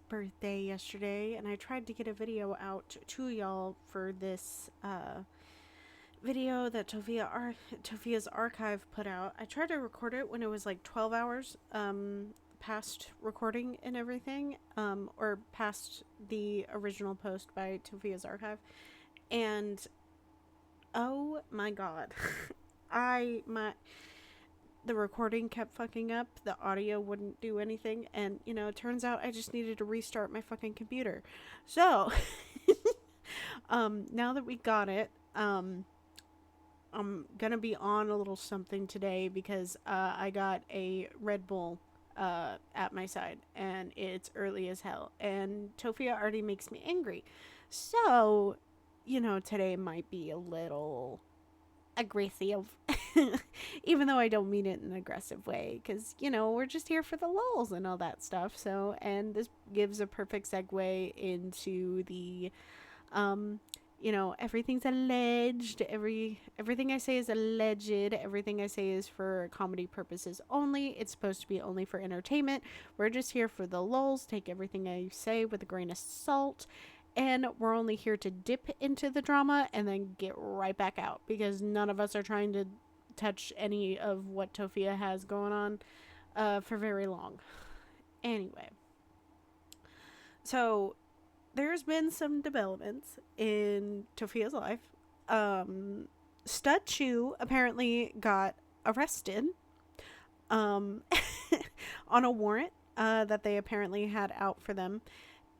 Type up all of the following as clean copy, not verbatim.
birthday yesterday, and I tried to get a video out to y'all for this video that Tophia's archive put out. I tried to record it when it was like 12 hours past recording and everything, or past the original post by Tophia's archive, and oh my god, I my the recording kept fucking up, the audio wouldn't do anything, and it turns out I just needed to restart my fucking computer. So now that we got it, I'm gonna be on a little something today because I got a Red Bull at my side, and it's early as hell, and Tophia already makes me angry. So, today might be a little aggressive, even though I don't mean it in an aggressive way, because we're just here for the lulls and all that stuff. So, and this gives a perfect segue into the everything's alleged. Everything I say is alleged. Everything I say is for comedy purposes only. It's supposed to be only for entertainment. We're just here for the lulls. Take everything I say with a grain of salt. And we're only here to dip into the drama and then get right back out, because none of us are trying to touch any of what Tophia has going on for very long. Anyway, so there's been some developments in Tophia's life. Stud Chu apparently got arrested um, on a warrant that they apparently had out for them.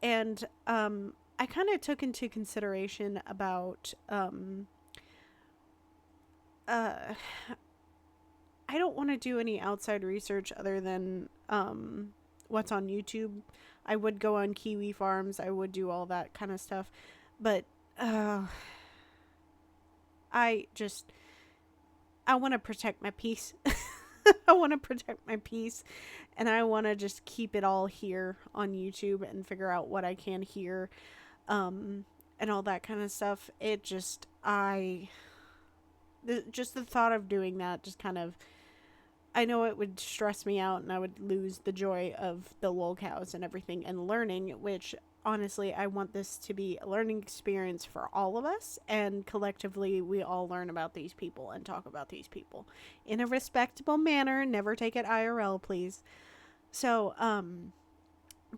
And I kind of took into consideration about I don't want to do any outside research other than what's on YouTube. I would go on Kiwi Farms. I would do all that kind of stuff. But I want to protect my peace. I want to protect my peace. And I want to just keep it all here on YouTube and figure out what I can hear. And all that kind of stuff. Just the thought of doing that just kind of, I know it would stress me out and I would lose the joy of the lol cows and everything and learning, which honestly, I want this to be a learning experience for all of us, and collectively we all learn about these people and talk about these people in a respectable manner. Never take it IRL, please. So,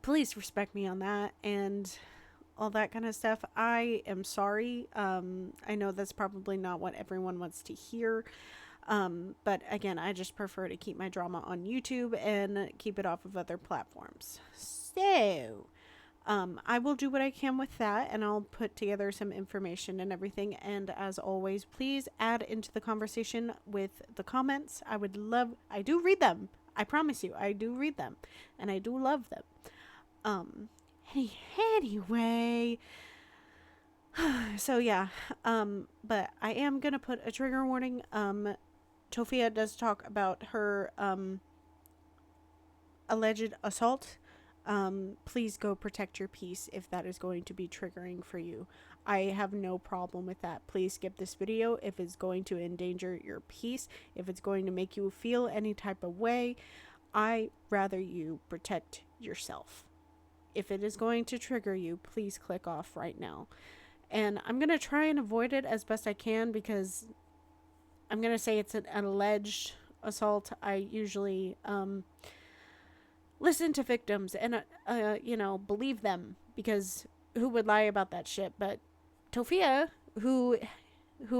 please respect me on that and all that kind of stuff. I am sorry. I know that's probably not what everyone wants to hear. But again, I just prefer to keep my drama on YouTube and keep it off of other platforms. So, I will do what I can with that, and I'll put together some information and everything. And as always, please add into the conversation with the comments. I do read them. I promise you, I do read them, and I do love them. Anyway, so yeah, but I am gonna put a trigger warning. Tophia does talk about her alleged assault. Please go protect your peace if that is going to be triggering for you. I have no problem with that. Please skip this video if it's going to endanger your peace, if it's going to make you feel any type of way. I rather you protect yourself. If it is going to trigger you, please click off right now. And I'm going to try and avoid it as best I can, because I'm going to say it's an alleged assault. I usually listen to victims and, believe them, because who would lie about that shit? But Tophia, who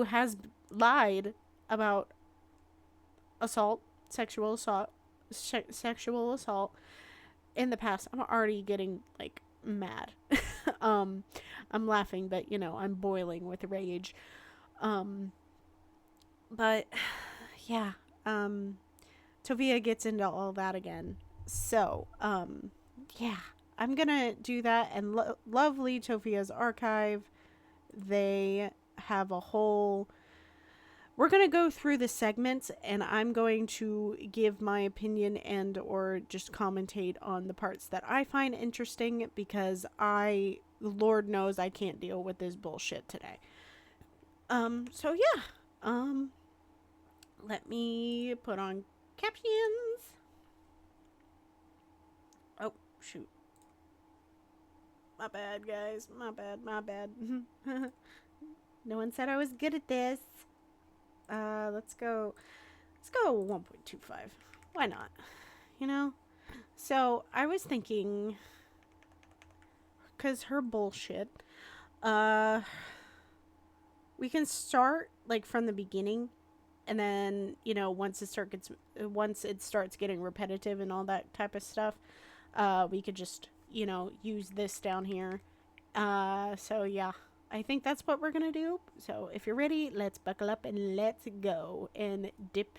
has lied about sexual assault in the past, I'm already getting, like, mad. I'm laughing, but, I'm boiling with rage. But yeah, Tophia gets into all that again. So, yeah, I'm gonna do that. And lovely Tophia's archive, they have a whole, we're gonna go through the segments, and I'm going to give my opinion and or just commentate on the parts that I find interesting, because Lord knows I can't deal with this bullshit today. So yeah, let me put on captions. Oh, shoot. My bad, guys. My bad. No one said I was good at this. Let's go 1.25. Why not? You know? So, I was thinking, because her bullshit, we can start, like, from the beginning, and then, you know, once it starts getting repetitive and all that type of stuff, we could just, you know, use this down here. So, yeah. I think that's what we're gonna do. So, if you're ready, let's buckle up and let's go and dip.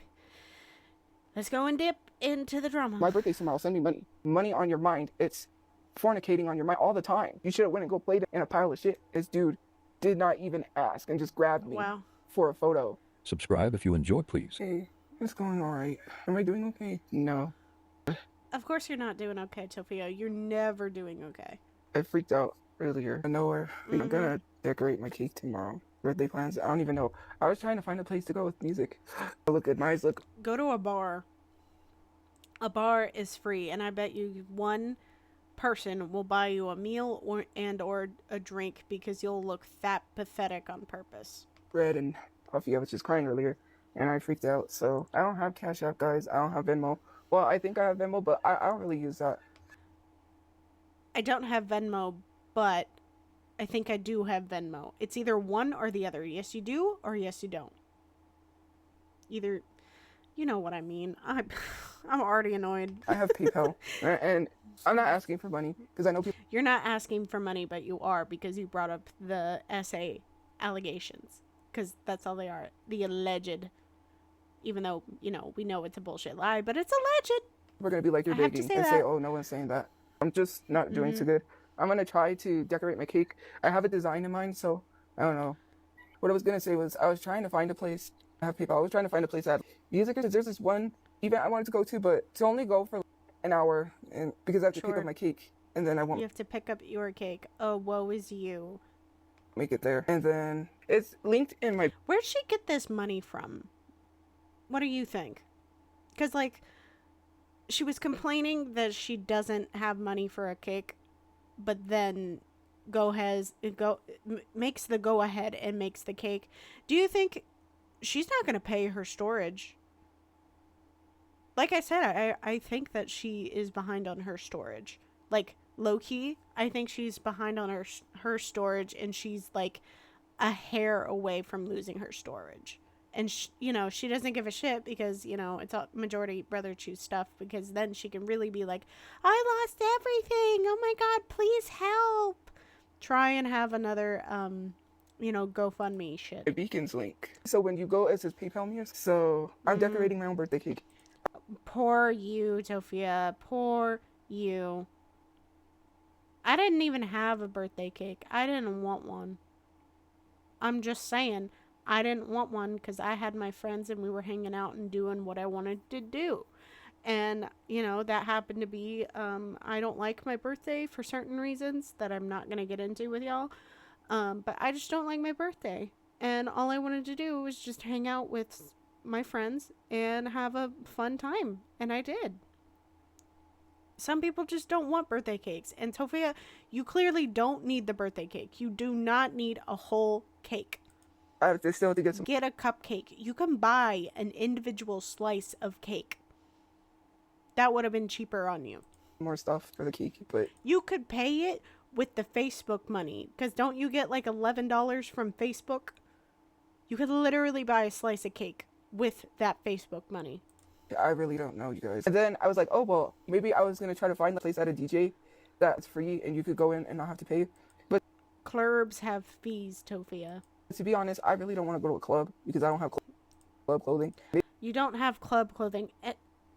Let's go and dip into the drama. My birthday's tomorrow. Send me money. Money on your mind. It's fornicating on your mind all the time. You should have went and go played in a pile of shit. This dude did not even ask and just grabbed me for a photo. Subscribe if you enjoy, please. Hey, it's going all right. Am I doing okay? No. Of course you're not doing okay, Tophia. You're never doing okay. I freaked out earlier. I know where I'm gonna decorate my cake tomorrow. Birthday plans, I don't even know. I was trying to find a place to go with music. Look good, my eyes look. Go to a bar. A bar is free, and I bet you one person will buy you a meal or a drink because you'll look that pathetic on purpose. Bread and coffee. I was just crying earlier, and I freaked out. So I don't have Cash App, guys. I don't have Venmo. Well, I think I have Venmo, but I don't really use that. I don't have Venmo, but I think I do have Venmo. It's either one or the other. Yes, you do, or yes, you don't. Either, you know what I mean. I'm already annoyed. I have PayPal, and I'm not asking for money because I know people. You're not asking for money, but you are because you brought up the SA allegations. Because that's all they are. The alleged. Even though, you know, we know it's a bullshit lie, but it's alleged. We're going to be like, you're begging and say, oh, no one's saying that. I'm just not doing too good. I'm going to try to decorate my cake. I have a design in mind, so I don't know. What I was going to say was I was trying to find a place. I have PayPal. I was trying to find a place that music. There's this one event I wanted to go to, but to only go for an hour and because I have to pick up my cake. And then I won't. You have to pick up your cake. Oh, woe is you. Make it there. And then it's linked in my... Where'd she get this money from? What do you think? Because, like, she was complaining that she doesn't have money for a cake, but then makes the go ahead and makes the cake. Do you think she's not going to pay her storage? Like I said, I think that she is behind on her storage. Like, low-key, I think she's behind on her storage, and she's, like, a hair away from losing her storage. And, you know, she doesn't give a shit because, you know, it's a majority brother choose stuff because then she can really be like, I lost everything. Oh, my God, please help. Try and have another, you know, GoFundMe shit. A Beacons link. So when you go, it says PayPal me. So I'm decorating my own birthday cake. Poor you, Tophia. Poor you. I didn't even have a birthday cake. I didn't want one. I'm just saying. I didn't want one because I had my friends and we were hanging out and doing what I wanted to do. And, you know, that happened to be, I don't like my birthday for certain reasons that I'm not going to get into with y'all. But I just don't like my birthday. And all I wanted to do was just hang out with my friends and have a fun time. And I did. Some people just don't want birthday cakes. And Tophia, you clearly don't need the birthday cake. You do not need a whole cake. I still have to get some. Get a cupcake. You can buy an individual slice of cake. That would have been cheaper on you. More stuff for the cake, but you could pay it with the Facebook money. Because don't you get like $11 from Facebook? You could literally buy a slice of cake with that Facebook money. I really don't know, you guys. And then I was like, oh, well, maybe I was going to try to find a place at a DJ that's free and you could go in and not have to pay. But clubs have fees, Tophia. To be honest, I really don't want to go to a club because I don't have club clothing. You don't have club clothing.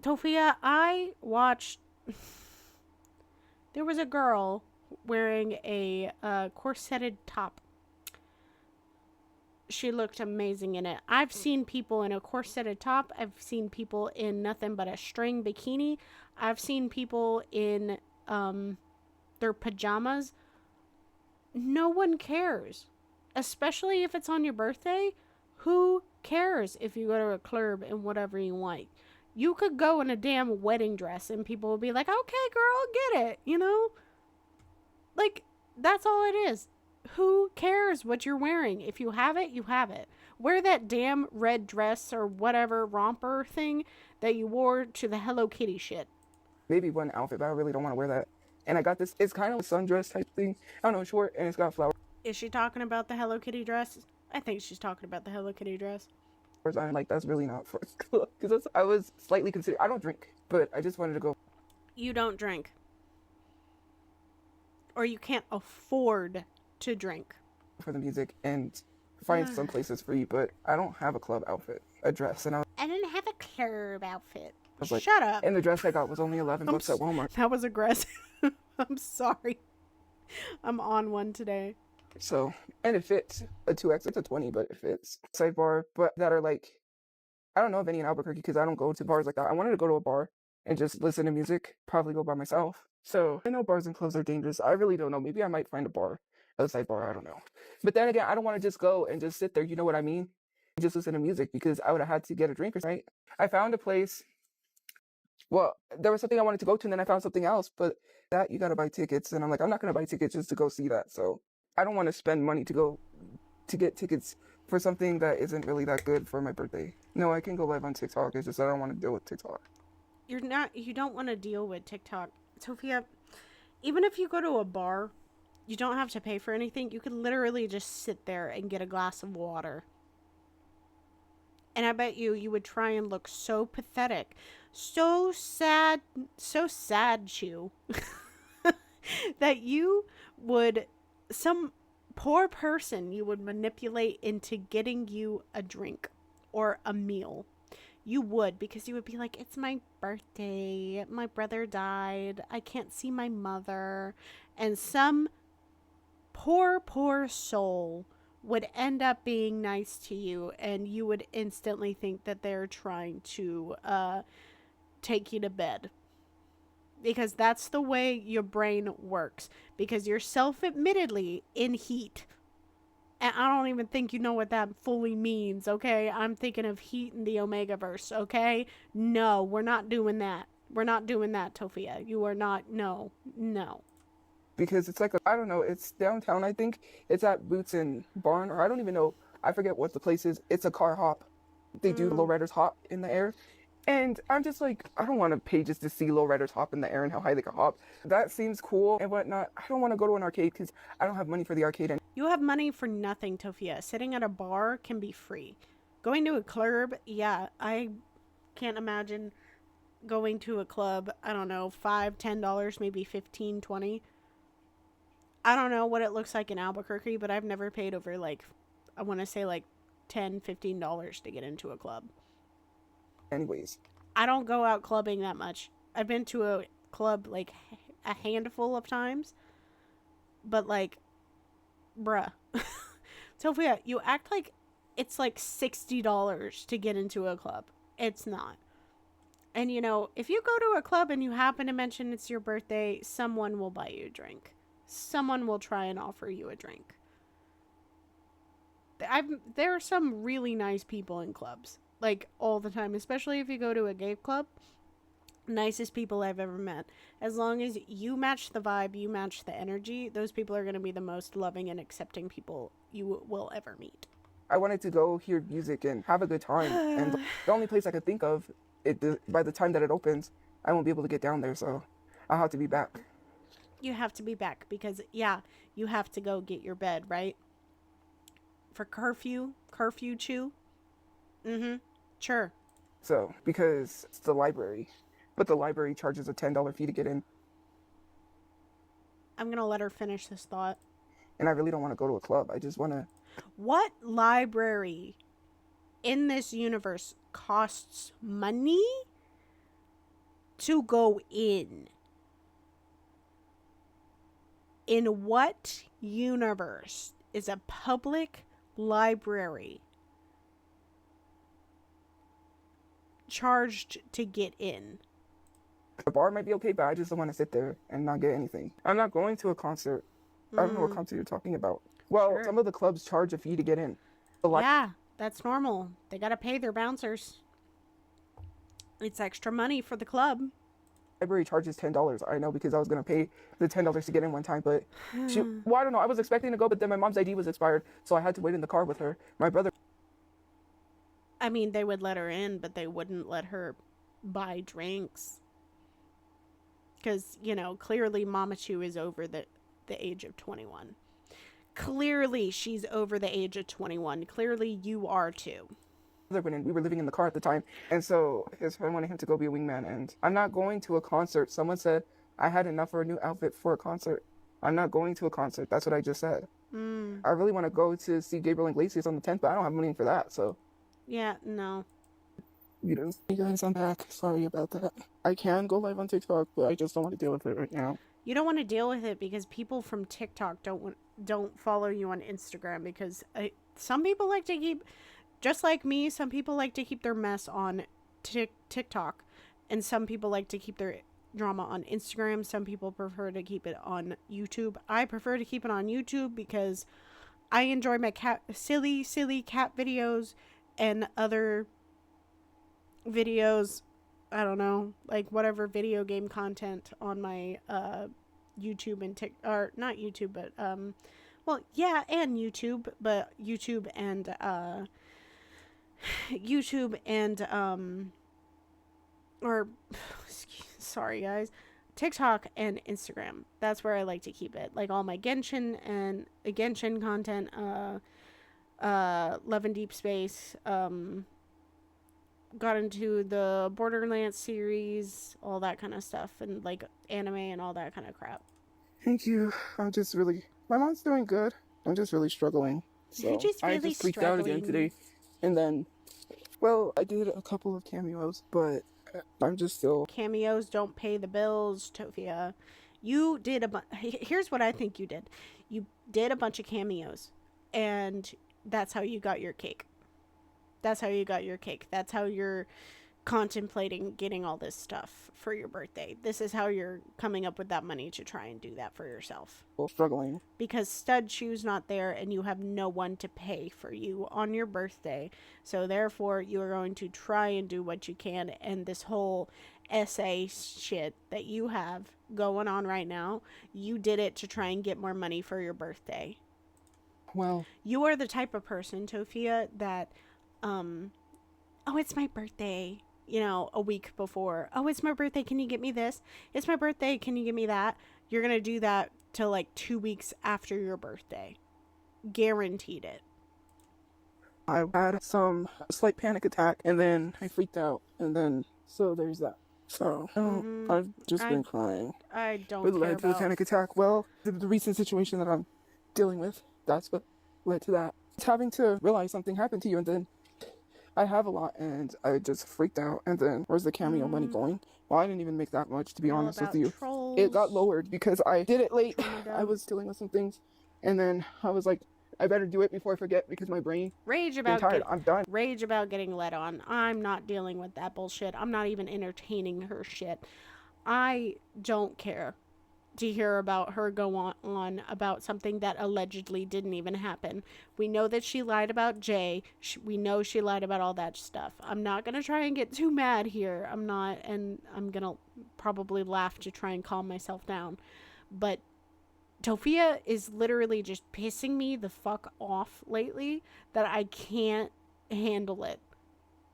Tophia, I watched... There was a girl wearing a corseted top. She looked amazing in it. I've seen people in a corseted top. I've seen people in nothing but a string bikini. I've seen people in their pajamas. No one cares. Especially if it's on your birthday. Who cares if you go to a club and whatever you like? You could go in a damn wedding dress and people will be like, okay, girl, get it, you know? Like, That's all it is. Who cares what you're wearing? If you have it, you have it. Wear that damn red dress or whatever romper thing that you wore to the Hello Kitty shit. Maybe one outfit, but I really don't want to wear that. And I got this, it's kind of a sundress type thing. I don't know, short, and it's got flowers. Is she talking about the Hello Kitty dress? I think she's talking about the Hello Kitty dress. I'm like, that's really not for a club. Because I was slightly considered, I don't drink, but I just wanted to go. You don't drink. Or you can't afford to drink. For the music and find some places free, but I don't have a club outfit, a dress. And I didn't have a club outfit. was like, shut up. And the dress I got was only $11 at Walmart. That was aggressive. I'm sorry. I'm on one today. So, and it fits. A 2X, it's a 20, but it fits. Sidebar, but that are like, I don't know of any in Albuquerque because I don't go to bars like that. I wanted to go to a bar and just listen to music, probably go by myself. So, I know bars and clubs are dangerous. I really don't know. Maybe I might find a bar, a sidebar, I don't know. But then again, I don't want to just go and just sit there, you know what I mean? Just listen to music because I would have had to get a drink, right? I found a place. Well, there was something I wanted to go to, and then I found something else, but that you gotta buy tickets, and I'm like, I'm not gonna buy tickets just to go see that. So I don't want to spend money to go to get tickets for something that isn't really that good for my birthday. No, I can go live on TikTok. It's just I don't want to deal with TikTok. You don't want to deal with TikTok. Tophia, even if you go to a bar, you don't have to pay for anything. You could literally just sit there and get a glass of water. And I bet you would try and look so pathetic. So sad, Chew. That you would, some poor person you would manipulate into getting you a drink or a meal. You would, because you would be like, it's my birthday. My brother died. I can't see my mother. And some poor soul would end up being nice to you, and you would instantly think that they're trying to take you to bed. Because that's the way your brain works. Because you're self-admittedly in heat. And I don't even think you know what that fully means, okay? I'm thinking of heat in the Omegaverse, okay? No, we're not doing that. We're not doing that, Tophia. You are not. No. Because it's like, I don't know, it's downtown, I think. It's at Boots and Barn, or I don't even know. I forget what the place is. It's a car hop. They do lowriders hop in the air. And I'm just like, I don't want to pay just to see lowriders hop in the air and how high they can hop. That seems cool and whatnot. I don't want to go to an arcade because I don't have money for the arcade. You have money for nothing, Tophia. Sitting at a bar can be free. Going to a club, yeah, I can't imagine going to a club, I don't know, $5, $10, maybe $15, $20. I don't know what it looks like in Albuquerque, but I've never paid over, like, I want to say, like, $10, $15 to get into a club. Anyways. I don't go out clubbing that much. I've been to a club, like, a handful of times. But, like, bruh. Tophia, you act like it's, like, $60 to get into a club. It's not. And, you know, if you go to a club and you happen to mention it's your birthday, someone will buy you a drink. Someone will try and offer you a drink. There are some really nice people in clubs. Like, all the time. Especially if you go to a gay club. Nicest people I've ever met. As long as you match the vibe, you match the energy, those people are going to be the most loving and accepting people you will ever meet. I wanted to go hear music and have a good time. And the only place I could think of, by the time that it opens, I won't be able to get down there. So I'll have to be back. You have to be back because, yeah, you have to go get your bed, right? For curfew chew. Sure. So, because it's the library, but the library charges a $10 fee to get in. I'm going to let her finish this thought. And I really don't want to go to a club. I just want to... What library in this universe costs money to go in? In what universe is a public library charged to get in? The bar might be okay, but I just don't want to sit there and not get anything. I'm not going to a concert. I don't know what concert you're talking about. Well, Sure. Some of the clubs charge a fee to get in. Yeah, that's normal. They gotta pay their bouncers. It's extra money for the club. library charges $10. I know because I was going to pay the $10 to get in one time, but well, I don't know. I was expecting to go, but then my mom's ID was expired, so I had to wait in the car with her. My brother. I mean, they would let her in, but they wouldn't let her buy drinks. Because, you know, clearly Mama Chu is over the age of 21. Clearly she's over the age of 21. Clearly you are too. We were living in the car at the time, and so his friend wanted him to go be a wingman, and I'm not going to a concert. Someone said I had enough for a new outfit for a concert. I'm not going to a concert. That's what I just said. I really want to go to see Gabriel Iglesias on the 10th, but I don't have money for that, so. Yeah, no. You know, hey guys, I'm back. Sorry about that. I can go live on TikTok, but I just don't want to deal with it right now. You don't want to deal with it because people from TikTok don't follow you on Instagram, because some people like to keep, just like me, some people like to keep their mess on TikTok, and some people like to keep their drama on Instagram. Some people prefer to keep it on YouTube. I prefer to keep it on YouTube because I enjoy my silly cat videos and other videos, I don't know, like whatever video game content on my YouTube and or not YouTube, but well, yeah, and YouTube, but YouTube and or sorry guys, TikTok and Instagram. That's where I like to keep it. Like all my Genshin content, Love and Deep Space, got into the Borderlands series, all that kind of stuff, and like anime and all that kind of crap. Thank you. I'm just really, my mom's doing good. I'm just really struggling. So You're just really I just freaked out again today. And then, well, I did a couple of cameos, but I'm just still. Cameos don't pay the bills, Tophia. You did here's what I think you did. You did a bunch of cameos, and that's how you got your cake. That's how you got your cake. That's how you're contemplating getting all this stuff for your birthday. This is how you're coming up with that money to try and do that for yourself. Well, struggling. Because Stud Shoe's not there and you have no one to pay for you on your birthday. So therefore, you are going to try and do what you can. And this whole essay shit that you have going on right now, you did it to try and get more money for your birthday. Well, you are the type of person, Tophia, that oh, it's my birthday, you know, a week before. Oh, it's my birthday, can you get me this? It's my birthday, can you get me that? You're gonna do that till like 2 weeks after your birthday. Guaranteed it. I had some slight panic attack, and then I freaked out, and then, so there's that. So, I've just been crying. I don't What care led to the panic attack? Well, the recent situation that I'm dealing with, that's what led to that. It's having to realize something happened to you, and then I have a lot, and I just freaked out. And then, where's the cameo money going? Well, I didn't even make that much, to be honest with you. Trolls. It got lowered because I did it late. I was dealing with some things, and then I was like, I better do it before I forget because my brain rage about tired. I'm done. Rage about getting let on. I'm not dealing with that bullshit. I'm not even entertaining her shit. I don't care to hear about her go on about something that allegedly didn't even happen. We know that she lied about Jay. We know she lied about all that stuff. I'm not going to try and get too mad here. I'm not, and I'm going to probably laugh to try and calm myself down. But Tophia is literally just pissing me the fuck off lately that I can't handle it.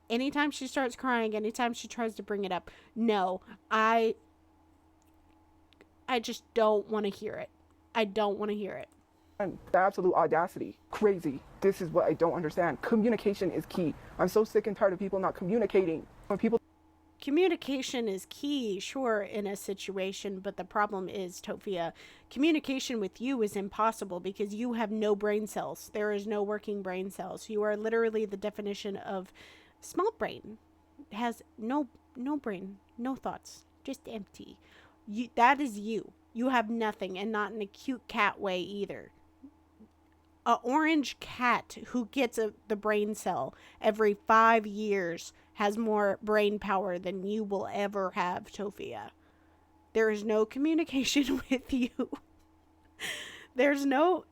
Anytime she starts crying, anytime she tries to bring it up, no, I just don't want to hear it. I don't want to hear it. And the absolute audacity. Crazy. This is what I don't understand. Communication is key. I'm so sick and tired of people not communicating. When people... Communication is key, sure, in a situation, but the problem is, Tophia, communication with you is impossible because you have no brain cells. There is no working brain cells. You are literally the definition of small brain. It has no brain, no thoughts, just empty. That is you. You have nothing, and not in a cute cat way either. A orange cat who gets the brain cell every 5 years has more brain power than you will ever have, Tophia. There is no communication with you. There's no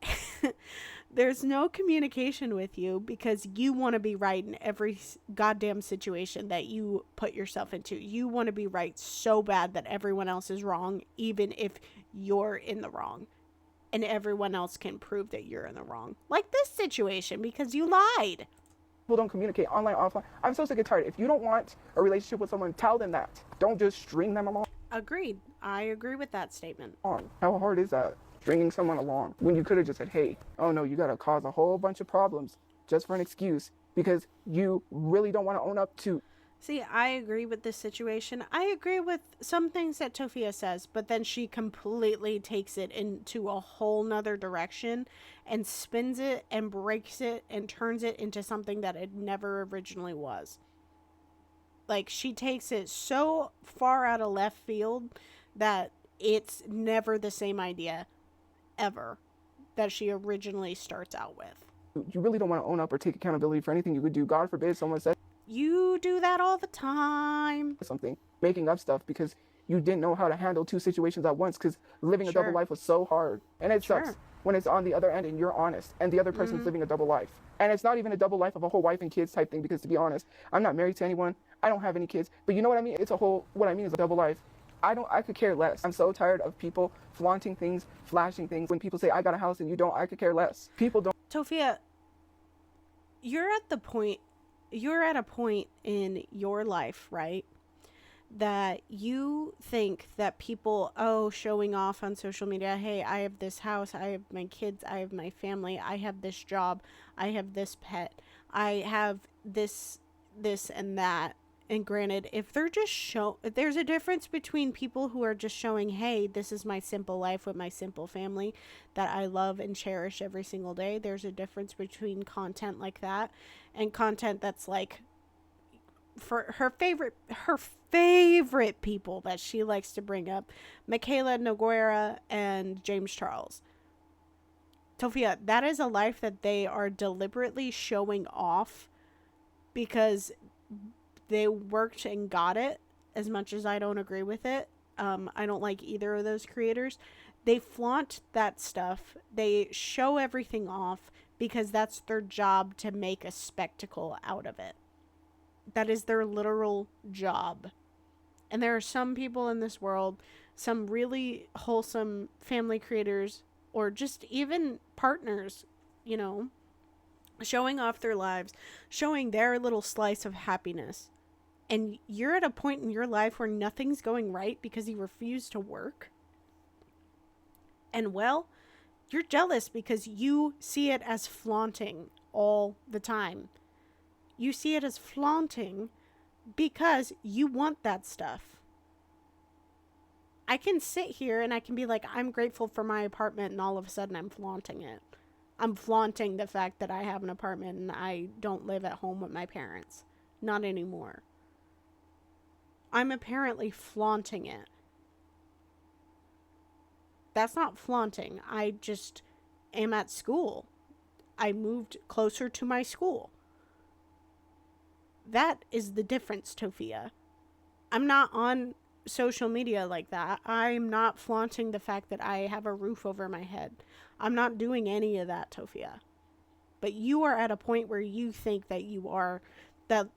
There's no communication with you because you want to be right in every goddamn situation that you put yourself into. You want to be right so bad that everyone else is wrong, even if you're in the wrong. And everyone else can prove that you're in the wrong. Like this situation, because you lied. People don't communicate online, offline. I'm so sick and tired. If you don't want a relationship with someone, tell them that. Don't just string them along. Agreed. I agree with that statement. How hard is that? Stringing someone along when you could have just said, hey, oh no, you gotta cause a whole bunch of problems just for an excuse because you really don't want to own up to. See, I agree with this situation. I agree with some things that Tophia says, but then she completely takes it into a whole nother direction and spins it and breaks it and turns it into something that it never originally was. Like, she takes it so far out of left field that it's never the same idea ever that she originally starts out with. You really don't want to own up or take accountability for anything you could do. God forbid someone says you do that all the time. Something, making up stuff because you didn't know how to handle two situations at once because living a double life was so hard. And it sucks when it's on the other end and you're honest and the other person's living a double life. And it's not even a double life of a whole wife and kids type thing because, to be honest, I'm not married to anyone. I don't have any kids. But you know what I mean? It's a whole, what I mean is a double life. I could care less. I'm so tired of people flaunting things, flashing things. When people say, I got a house and you don't, I could care less. People don't. Tophia, you're at a point in your life, right, that you think that people, showing off on social media, hey, I have this house, I have my kids, I have my family, I have this job, I have this pet, I have this and that. And granted, if they're just there's a difference between people who are just showing, hey, this is my simple life with my simple family that I love and cherish every single day. There's a difference between content like that and content that's like for her favorite people that she likes to bring up, Michaela Noguera and James Charles. Tophia, that is a life that they are deliberately showing off because they worked and got it. As much as I don't agree with it, I don't like either of those creators. They flaunt that stuff. They show everything off because that's their job, to make a spectacle out of it. That is their literal job. And there are some people in this world, some really wholesome family creators, or just even partners, showing off their lives, showing their little slice of happiness. And you're at a point in your life where nothing's going right because you refuse to work. And well, you're jealous because you see it as flaunting all the time. You see it as flaunting because you want that stuff. I can sit here and I can be like, I'm grateful for my apartment, and all of a sudden I'm flaunting it. I'm flaunting the fact that I have an apartment and I don't live at home with my parents. Not anymore. I'm apparently flaunting it. That's not flaunting. I just am at school. I moved closer to my school. That is the difference, Tophia. I'm not on social media like that. I'm not flaunting the fact that I have a roof over my head. I'm not doing any of that, Tophia. But you are at a point where you think that you are, that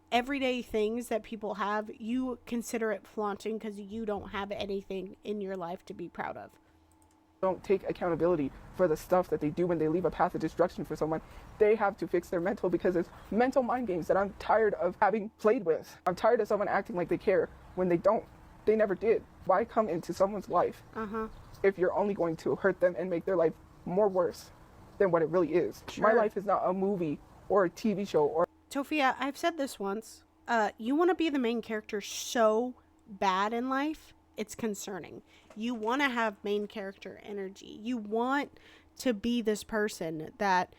everyday things that people have, you consider it flaunting because you don't have anything in your life to be proud of. Don't take accountability for the stuff that they do when they leave a path of destruction for someone. They have to fix their mental, because it's mental mind games that I'm tired of having played with. I'm tired of someone acting like they care when they don't. They never did. Why come into someone's life if you're only going to hurt them and make their life more worse than what it really is? Sure. My life is not a movie or a TV show or... Tophia, I've said this once. You want to be the main character so bad in life, it's concerning. You want to have main character energy. You want to be this person that,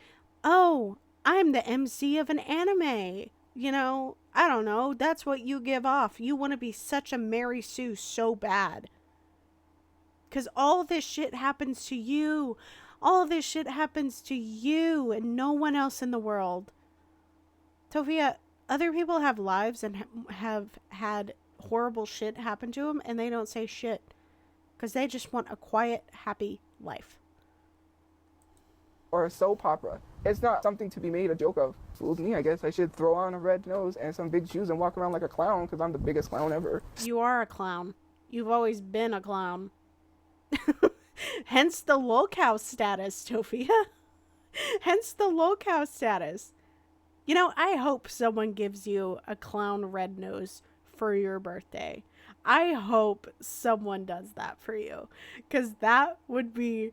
I'm the MC of an anime. I don't know. That's what you give off. You want to be such a Mary Sue so bad. Because all this shit happens to you. All this shit happens to you and no one else in the world. Tophia, other people have lives and have had horrible shit happen to them, and they don't say shit because they just want a quiet, happy life. or a soap opera. It's not something to be made a joke of. Fools me, I guess I should throw on a red nose and some big shoes and walk around like a clown because I'm the biggest clown ever. You are a clown. You've always been a clown. Hence the lolcow status, Tophia. Hence the lolcow status. You know, I hope someone gives you a clown red nose for your birthday. I hope someone does that for you. Because that would be...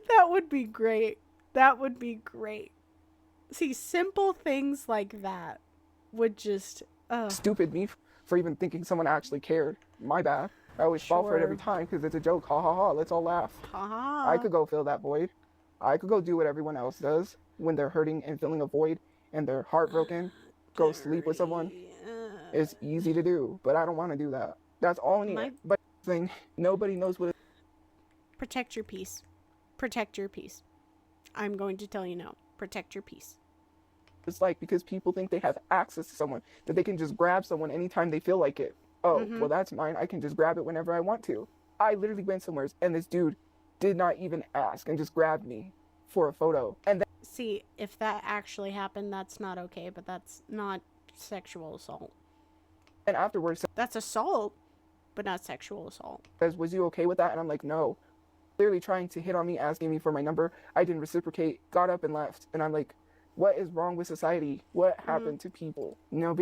that would be great. That would be great. See, simple things like that would just... Stupid me for even thinking someone actually cared. My bad. I always fall for it every time because it's a joke. Ha ha ha. Let's all laugh. Ha ha. I could go fill that void. I could go do what everyone else does when they're hurting and feeling a void and they're heartbroken. Go sleep with someone. It's easy to do, but I don't want to do that. That's all I need. But thing, nobody knows what. Protect your peace. Protect your peace. I'm going to tell you now. Protect your peace. It's like because people think they have access to someone, that they can just grab someone anytime they feel like it. Oh, well, that's mine. I can just grab it whenever I want to. I literally went somewhere and this dude did not even ask and just grabbed me for a photo. And then, see, if that actually happened, that's not okay, but that's not sexual assault. And afterwards, that's assault, but not sexual assault. Says, was you okay with that? And I'm like, no. Clearly trying to hit on me, asking me for my number. I didn't reciprocate, got up and left. And I'm like, what is wrong with society? What happened to people? You know,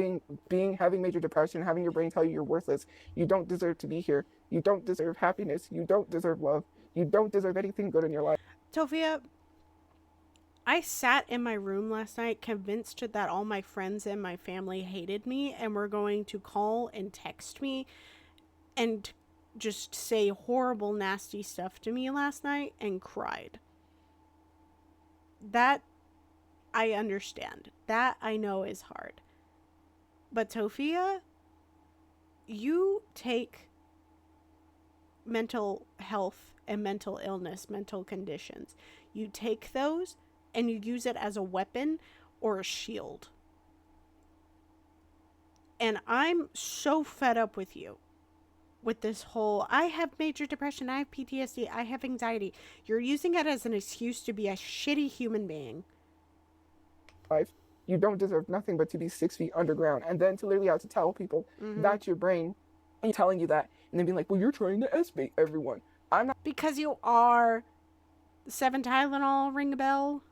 having major depression, having your brain tell you you're worthless. You don't deserve to be here. You don't deserve happiness. You don't deserve love. You don't deserve anything good in your life. Tophia, I sat in my room last night convinced that all my friends and my family hated me and were going to call and text me and just say horrible, nasty stuff to me last night and cried. That I understand. That I know is hard. But Tophia, you take mental health and mental illness, mental conditions. You take those and you use it as a weapon or a shield. And I'm so fed up with you. With this whole, I have major depression, I have PTSD, I have anxiety. You're using it as an excuse to be a shitty human being. You don't deserve nothing but to be 6 feet underground. And then to literally have to tell people that's your brain and telling you that. And then being like, well, you're trying to S-bait everyone. I'm not. Because you are. 7 Tylenol, ring a bell?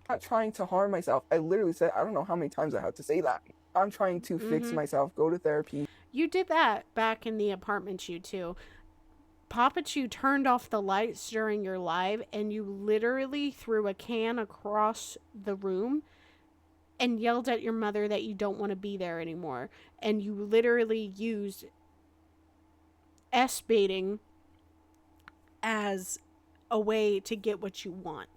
I'm not trying to harm myself. I literally said, I don't know how many times I have to say that. I'm trying to fix myself, go to therapy. You did that back in the apartment shoot too. Papa Chew turned off the lights during your live and you literally threw a can across the room and yelled at your mother that you don't want to be there anymore. And you literally used S-baiting as a way to get what you want.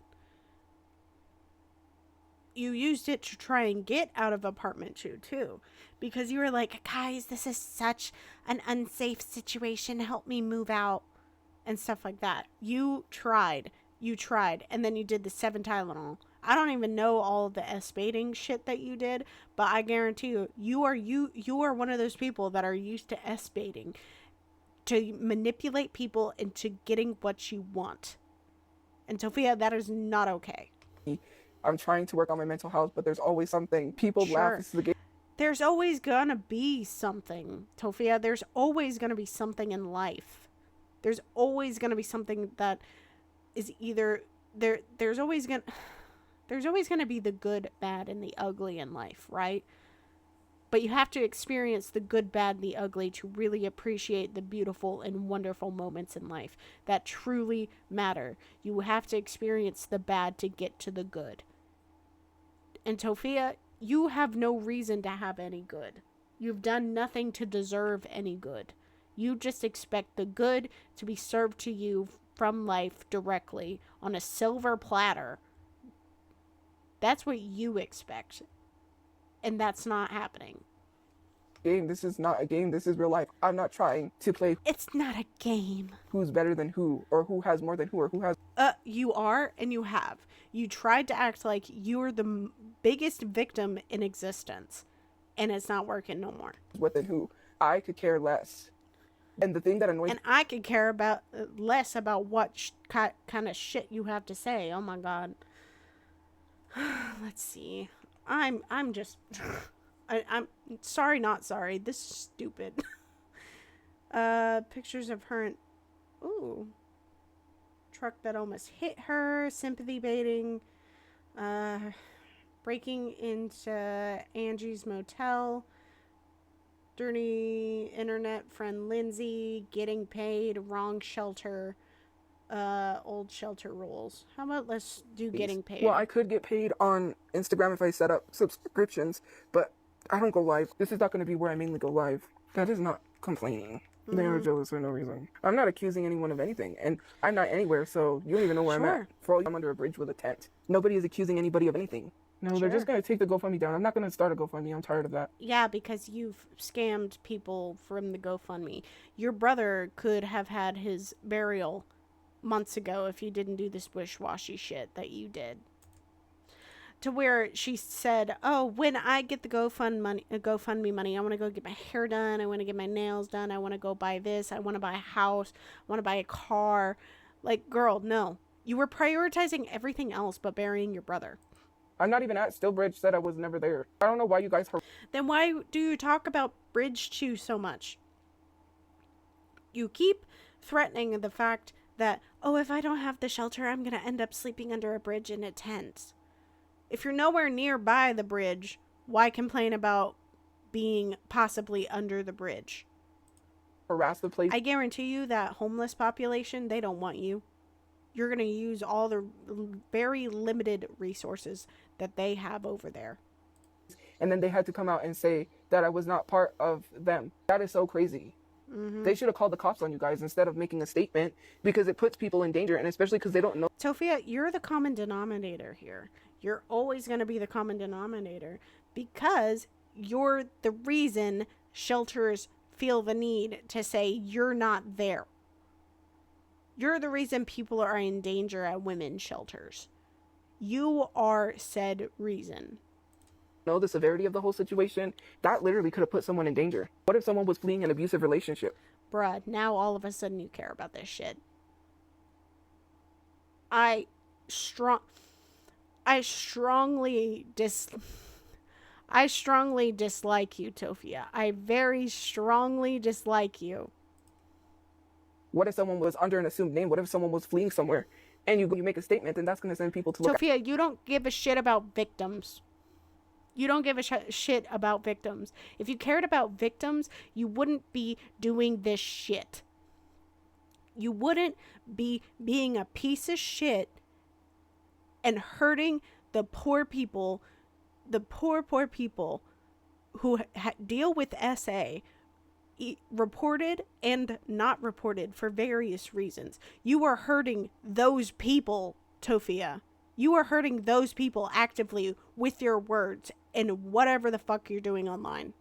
You used it to try and get out of apartment 2 too, because you were like, guys, this is such an unsafe situation, help me move out and stuff like that. You tried, and then you did the 7 Tylenol. I don't even know all of the S-baiting shit that you did, but I guarantee you are one of those people that are used to S-baiting, to manipulate people into getting what you want. And Tophia, that is not okay. I'm trying to work on my mental health, but there's always something. People laugh. This is the game. There's always gonna be something, Tophia. There's always gonna be something in life. There's always gonna be something that is either there. There's always gonna be the good, bad, and the ugly in life, right? But you have to experience the good, bad, and the ugly to really appreciate the beautiful and wonderful moments in life that truly matter. You have to experience the bad to get to the good. And Tophia, you have no reason to have any good. You've done nothing to deserve any good. You just expect the good to be served to you from life directly on a silver platter. That's what you expect. And that's not happening. This is not a game. This is real life. I'm not trying to play. It's not a game. Who's better than who, or who has more than who, or who has. You are, and you have. You tried to act like you were the biggest victim in existence, and it's not working no more. What than who? I could care less. And the thing that annoys And I could care about less about what kind of shit you have to say. Oh my god. Let's see. I'm just I'm sorry, not sorry. This is stupid. Pictures of her and ooh. Truck that almost hit her, sympathy baiting, breaking into Angie's motel, dirty internet friend Lindsay, getting paid, wrong shelter, old shelter rules. How about let's do getting paid? Well, I could get paid on Instagram if I set up subscriptions, but I don't go live. This is not going to be where I mainly go live. That is not complaining. They are jealous for no reason. I'm not accusing anyone of anything, and I'm not anywhere, so you don't even know where I'm at. For all I'm under a bridge with a tent. Nobody is accusing anybody of anything. No, they're just going to take the GoFundMe down. I'm not going to start a GoFundMe. I'm tired of that. Yeah, because you've scammed people from the GoFundMe. Your brother could have had his burial months ago if you didn't do this wish-washy shit that you did. To where she said, oh, when I get the GoFundMe money, I want to go get my hair done. I want to get my nails done. I want to go buy this. I want to buy a house. I want to buy a car. Like, girl, no. You were prioritizing everything else but burying your brother. I'm not even at Stillbridge, said I was never there. I don't know why you guys... Then why do you talk about Bridge 2 so much? You keep threatening the fact that, oh, if I don't have the shelter, I'm going to end up sleeping under a bridge in a tent. If you're nowhere nearby the bridge, why complain about being possibly under the bridge? Harass the place. I guarantee you that homeless population, they don't want you. You're going to use all the very limited resources that they have over there. And then they had to come out and say that I was not part of them. That is so crazy. Mm-hmm. They should have called the cops on you guys instead of making a statement, because it puts people in danger, and especially because they don't know. Tophia, you're the common denominator here. You're always going to be the common denominator because you're the reason shelters feel the need to say you're not there. You're the reason people are in danger at women's shelters. You are said reason. Know the severity of the whole situation. That literally could have put someone in danger. What if someone was fleeing an abusive relationship? Bruh, now all of a sudden you care about this shit. I strongly dislike you, Tophia. I very strongly dislike you. What if someone was under an assumed name? What if someone was fleeing somewhere and you make a statement, and that's going to send people to look Tophia, you don't give a shit about victims. You don't give a shit about victims. If you cared about victims, you wouldn't be doing this shit. You wouldn't be being a piece of shit and hurting the poor people, poor people who deal with SA, reported and not reported for various reasons. You are hurting those people, Tophia. You are hurting those people actively with your words and whatever the fuck you're doing online.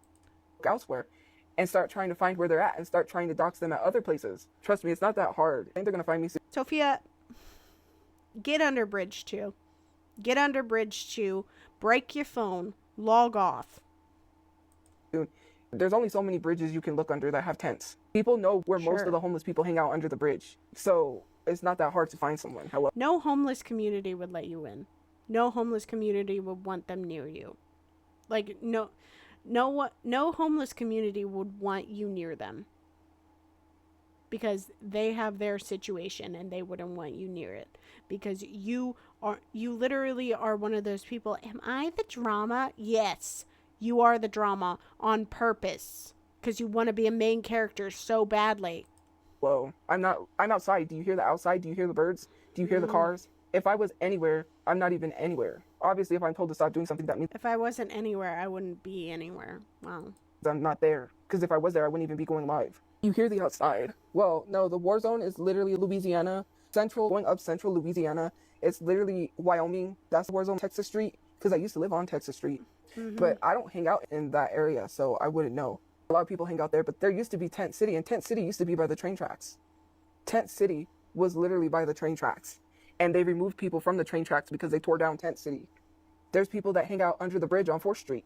Elsewhere and start trying to find where they're at and start trying to dox them at other places. Trust me, it's not that hard. I think they're going to find me soon. Tophia, get under Bridge 2. Get under Bridge 2. Break your phone. Log off. There's only so many bridges you can look under that have tents. People know where most of the homeless people hang out under the bridge. So it's not that hard to find someone. Hello. No homeless community would let you in. No homeless community would want them near you. Like, no homeless community would want you near them. Because they have their situation and they wouldn't want you near it. Because you literally are one of those people. Am I the drama? Yes. You are the drama on purpose. Because you want to be a main character so badly. Whoa. I'm outside. Do you hear the outside? Do you hear the birds? Do you hear the cars? If I was anywhere, I'm not even anywhere. Obviously, if I'm told to stop doing something, that means... If I wasn't anywhere, I wouldn't be anywhere. Wow. I'm not there. Because if I was there, I wouldn't even be going live. You hear the outside. Well, no, the war zone is literally Louisiana. Going up central Louisiana. It's literally Wyoming. That's the war zone. Texas Street. Because I used to live on Texas Street. Mm-hmm. But I don't hang out in that area, so I wouldn't know. A lot of people hang out there, but there used to be Tent City, and Tent City used to be by the train tracks. Tent City was literally by the train tracks. And they removed people from the train tracks because they tore down Tent City. There's people that hang out under the bridge on 4th Street.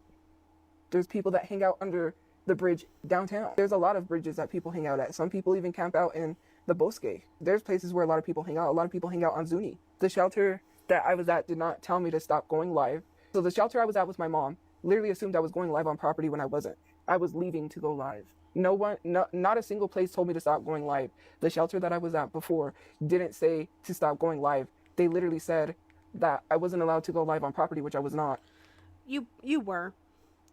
There's people that hang out under the bridge downtown. There's a lot of bridges that people hang out at. Some people even camp out in the Bosque. There's places where a lot of people hang out. A lot of people hang out on Zuni. The shelter that I was at did not tell me to stop going live. So the shelter I was at with my mom literally assumed I was going live on property when I wasn't. I was leaving to go live. No one, not a single place told me to stop going live. The shelter that I was at before didn't say to stop going live. They literally said that I wasn't allowed to go live on property, which I was not. You were.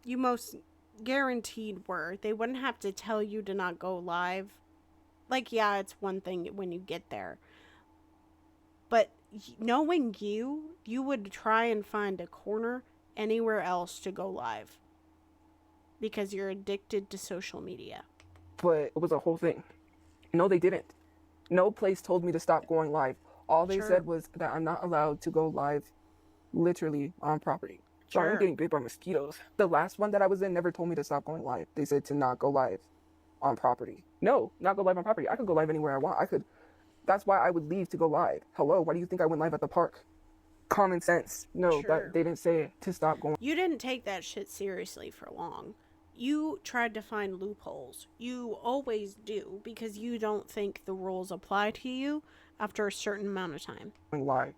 You most guaranteed were. They wouldn't have to tell you to not go live. Like, yeah, it's one thing when you get there. But knowing you would try and find a corner anywhere else to go live. Because you're addicted to social media. But it was a whole thing. No, they didn't. No place told me to stop going live. All they said was that I'm not allowed to go live literally on property. Sorry, I'm getting bit by mosquitoes. The last one that I was in never told me to stop going live. They said to not go live on property. No, not go live on property. I could go live anywhere I want. That's why I would leave to go live. Hello, why do you think I went live at the park? Common sense. No, that they didn't say to stop going. You didn't take that shit seriously for long. You tried to find loopholes. You always do, because you don't think the rules apply to you after a certain amount of time. Live.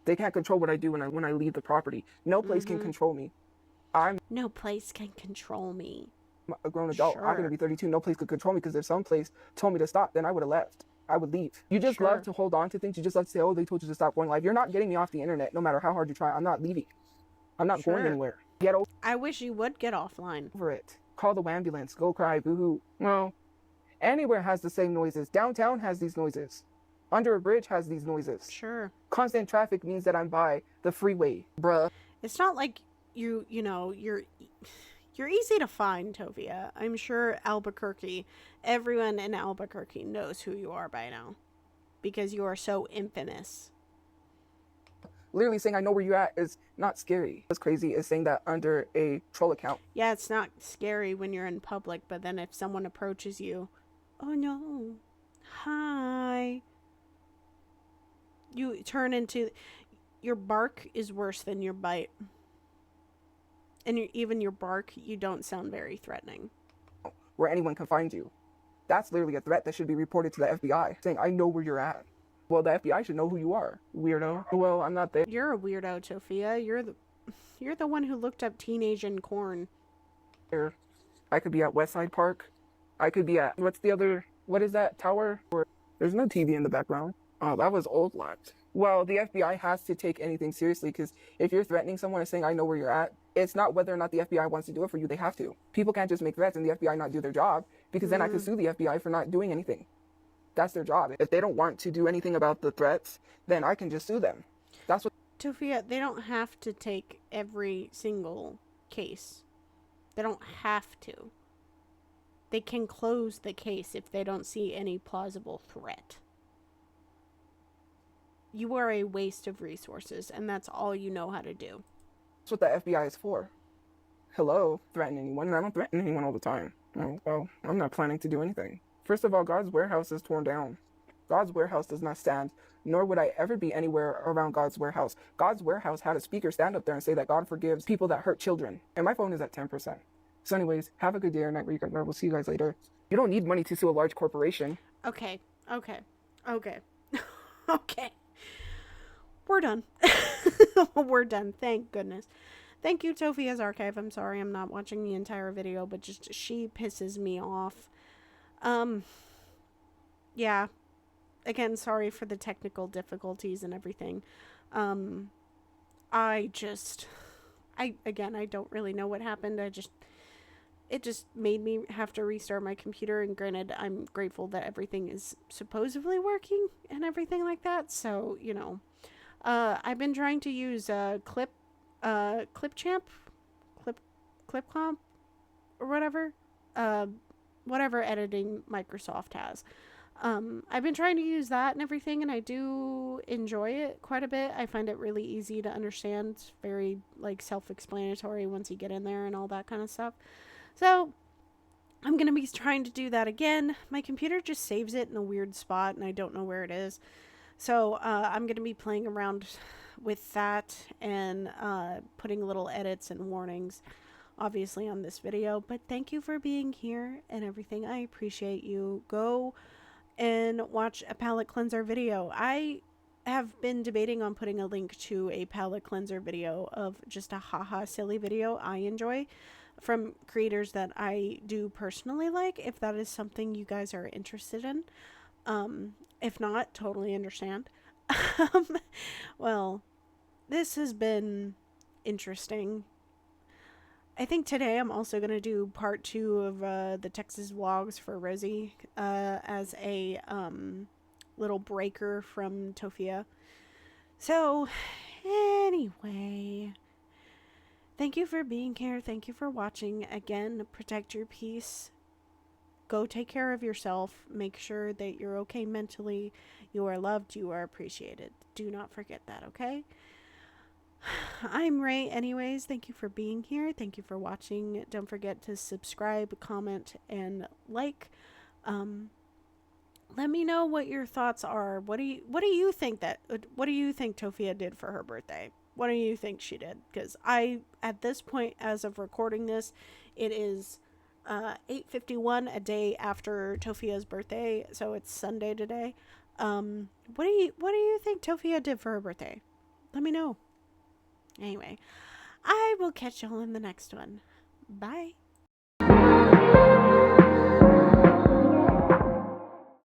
They can't control what I do when I leave the property. No place can control me. No place can control me. A grown adult. I'm going to be 32. No place could control me, because if some place told me to stop, then I would have left. I would leave. You just love to hold on to things. You just love to say, oh, they told you to stop going live. You're not getting me off the internet no matter how hard you try. I'm not leaving. I'm not going anywhere. Get over I wish you would get offline. it. Call the ambulance. Go cry. Boo-hoo. Well, anywhere has the same noises. Downtown has these noises. Under a bridge has these noises. Sure. Constant traffic means that I'm by the freeway, bruh. It's not like you're easy to find, Tophia. I'm sure everyone in Albuquerque knows who you are by now. Because you are so infamous. Literally saying I know where you're at is not scary. What's crazy is saying that under a troll account. Yeah, it's not scary when you're in public, but then if someone approaches you, oh no, hi. You turn into, your bark is worse than your bite. And even your bark, you don't sound very threatening. Where anyone can find you. That's literally a threat that should be reported to the FBI, saying I know where you're at. Well, the FBI should know who you are, weirdo. Well, I'm not there. You're a weirdo, Tophia. You're the one who looked up teenage and corn. I could be at Westside Park. I could be at, what is that, tower? There's no TV in the background. Oh, that was old lot. Well, the FBI has to take anything seriously, because if you're threatening someone and saying, I know where you're at, it's not whether or not the FBI wants to do it for you. They have to. People can't just make threats and the FBI not do their job, because then I could sue the FBI for not doing anything. That's their job. If they don't want to do anything about the threats, then I can just sue them. That's what... Tophia, they don't have to take every single case. They don't have to. They can close the case if they don't see any plausible threat. You are a waste of resources, and that's all you know how to do. That's what the FBI is for. Hello, threaten anyone, and I don't threaten anyone all the time. Oh, well, I'm not planning to do anything. First of all, God's warehouse is torn down. God's warehouse does not stand, nor would I ever be anywhere around God's warehouse. God's warehouse had a speaker stand up there and say that God forgives people that hurt children. And my phone is at 10%. So anyways, have a good day or night. We'll see you guys later. You don't need money to sue a large corporation. Okay. Okay. We're done. We're done. Thank goodness. Thank you, Tophia's Archive. I'm sorry I'm not watching the entire video, but just she pisses me off. Yeah. Again, sorry for the technical difficulties and everything. I don't really know what happened. It just made me have to restart my computer, and granted, I'm grateful that everything is supposedly working and everything like that. So, I've been trying to use Clipchamp, Clipcomp, or whatever editing Microsoft has. I've been trying to use that and everything, and I do enjoy it quite a bit. I find it really easy to understand. It's very, self-explanatory once you get in there and all that kind of stuff. So, I'm going to be trying to do that again. My computer just saves it in a weird spot, and I don't know where it is. So, I'm going to be playing around with that and putting little edits and warnings obviously, on this video. But thank you for being here and everything. I appreciate you. Go and watch a palette cleanser video. I have been debating on putting a link to a palette cleanser video of just a haha silly video I enjoy from creators that I do personally like, if that is something you guys are interested in. If not, totally understand. Well, this has been interesting. I think today I'm also going to do part 2 of the Texas vlogs for Rosie as a little breaker from Tophia. So, anyway, thank you for being here. Thank you for watching. Again, protect your peace. Go take care of yourself. Make sure that you're okay mentally. You are loved. You are appreciated. Do not forget that, okay? I'm Ray anyways. Thank you for being here. Thank you for watching. Don't forget to subscribe, comment, and like. Let me know what your thoughts are. What do you think Tophia did for her birthday? What do you think she did? Because at this point, as of recording this, it is 8:51, a day after Tophia's birthday, so it's Sunday today. What do you think Tophia did for her birthday? Let me know. Anyway, I will catch y'all in the next one. Bye.